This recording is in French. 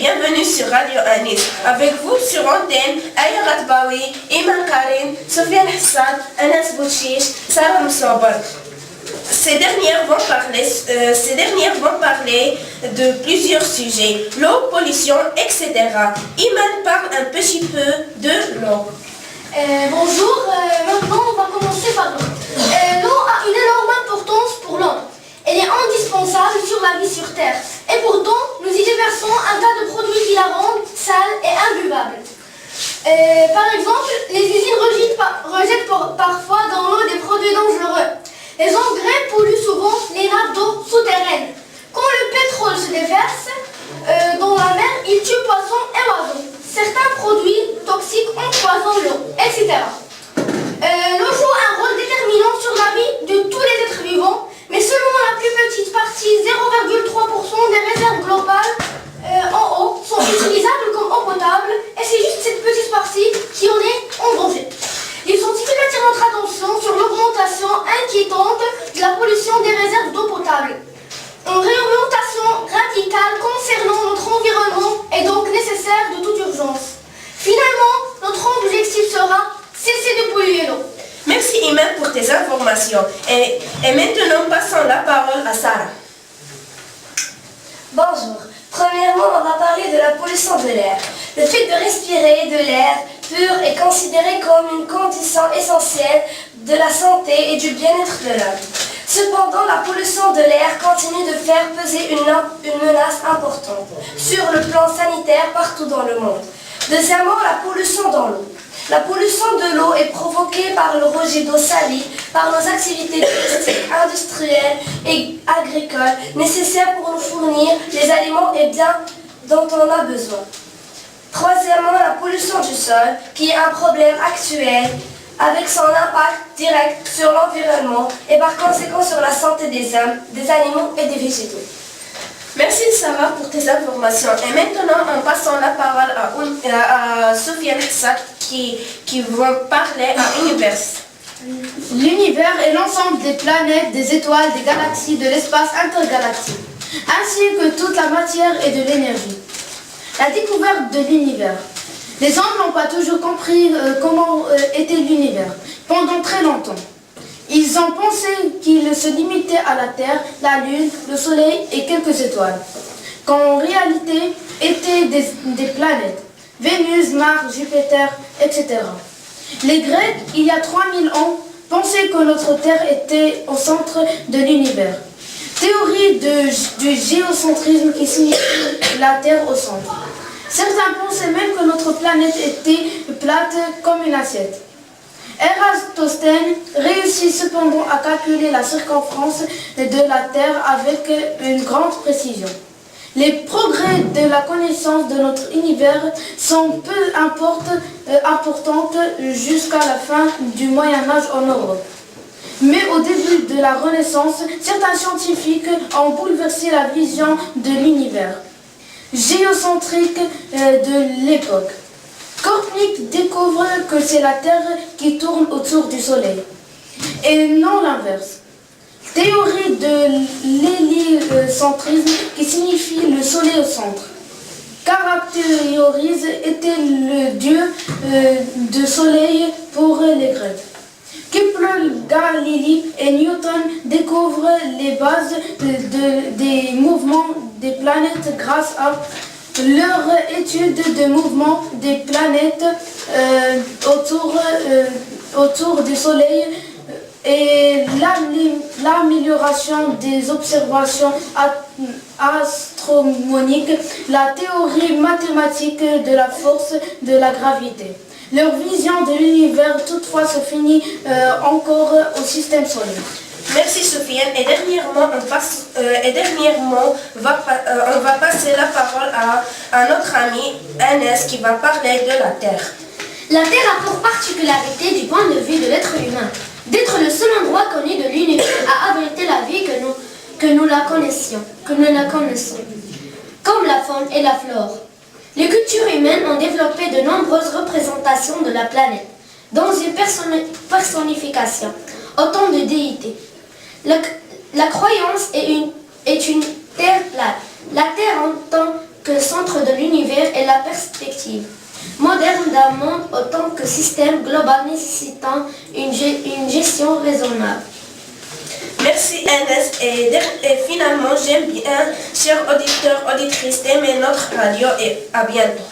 bienvenue sur Radio Anis. Avec vous sur antenne, Aya Ratbawi, Iman Karin, Sofiane Hassan, Anas Bouchish, Sarah Moussabar. Ces dernières vont parler de plusieurs sujets, l'eau, pollution, etc. Iman parle un petit peu de l'eau. Bonjour, maintenant on va commencer par l'eau. L'eau a une énorme importance pour l'homme. Elle est indispensable sur la vie sur Terre. Et pourtant, nous y déversons un tas de produits qui la rendent sale et imbuvable. Par exemple, les usines rejettent parfois dans l'eau des produits dangereux. Les engrais polluent souvent les nappes d'eau souterraines. Quand le pétrole se déverse dans la mer, il tue poissons et oiseaux. Certains produits toxiques empoisonnent l'eau, etc. L'eau joue un rôle déterminant sur la vie de tous les êtres vivants, mais seulement la plus petite partie, 0,3% des réserves globales en eau, sont utilisables comme eau potable, et c'est juste cette petite partie qui en est en danger. Les scientifiques attirent notre attention sur l'augmentation inquiétante de la pollution des réserves d'eau potable. Une réorientation radicale concernant notre environnement est donc nécessaire de toute urgence. Finalement, notre objectif sera cesser de polluer l'eau. Merci Iman pour tes informations. Et maintenant, passons la parole à Sarah. Bonjour. Premièrement, on va parler de la pollution de l'air. Le fait de respirer de l'air pur est considéré comme une condition essentielle de la santé et du bien-être de l'homme. Cependant, la pollution de l'air continue de faire peser une menace importante sur le plan sanitaire partout dans le monde. Deuxièmement, la pollution dans l'eau. La pollution de l'eau est provoquée par le rejet d'eau salie, par nos activités touristiques, industrielles et agricoles nécessaires pour nous fournir les aliments et biens dont on a besoin. Troisièmement, la pollution du sol, qui est un problème actuel avec son impact direct sur l'environnement et par conséquent sur la santé des hommes, des animaux et des végétaux. Merci Sarah pour tes informations. Et maintenant, en passant la parole à Sofiane Hassan qui vont parler à l'univers. L'univers est l'ensemble des planètes, des étoiles, des galaxies, de l'espace intergalactique, ainsi que toute la matière et de l'énergie. La découverte de l'univers. Les hommes n'ont pas toujours compris comment était l'univers pendant très longtemps. Ils ont pensé qu'il se limitait à la Terre, la Lune, le Soleil et quelques étoiles, quand en réalité étaient des planètes, Vénus, Mars, Jupiter, etc. Les Grecs, il y a 3000 ans, pensaient que notre Terre était au centre de l'univers. Théorie du géocentrisme qui signifie la Terre au centre. Certains pensaient même que notre planète était plate comme une assiette. Eratosthène réussit cependant à calculer la circonférence de la Terre avec une grande précision. Les progrès de la connaissance de notre univers sont peu importants jusqu'à la fin du Moyen-Âge en Europe. Mais au début de la Renaissance, certains scientifiques ont bouleversé la vision de l'univers géocentrique de l'époque. Copernic découvre que c'est la Terre qui tourne autour du Soleil, et non l'inverse. Théorie de l'héliocentrisme qui signifie le Soleil au centre. Caractérise était le dieu de Soleil pour les Grecs. Kepler, Galilée et Newton découvrent les bases des mouvements des planètes grâce à leur étude de mouvement des planètes autour du Soleil et l'amélioration des observations astronomiques, la théorie mathématique de la force de la gravité. Leur vision de l'univers toutefois se finit encore au système solaire. Merci Sofiane. Et dernièrement, on va passer la parole à notre ami Anas qui va parler de la Terre. La Terre a pour particularité du point de vue de l'être humain d'être le seul endroit connu de l'univers à abriter la vie que nous la connaissons, comme la faune et la flore. Les cultures humaines ont développé de nombreuses représentations de la planète, dans une personnification, autant de déités. La croyance est une terre plate. La Terre en tant que que centre de l'univers est la perspective moderne d'un monde autant que système global nécessitant une gestion raisonnable. Merci Ernest. Et finalement, j'aime bien, chers auditeurs, auditrices, d'aimer notre radio et à bientôt.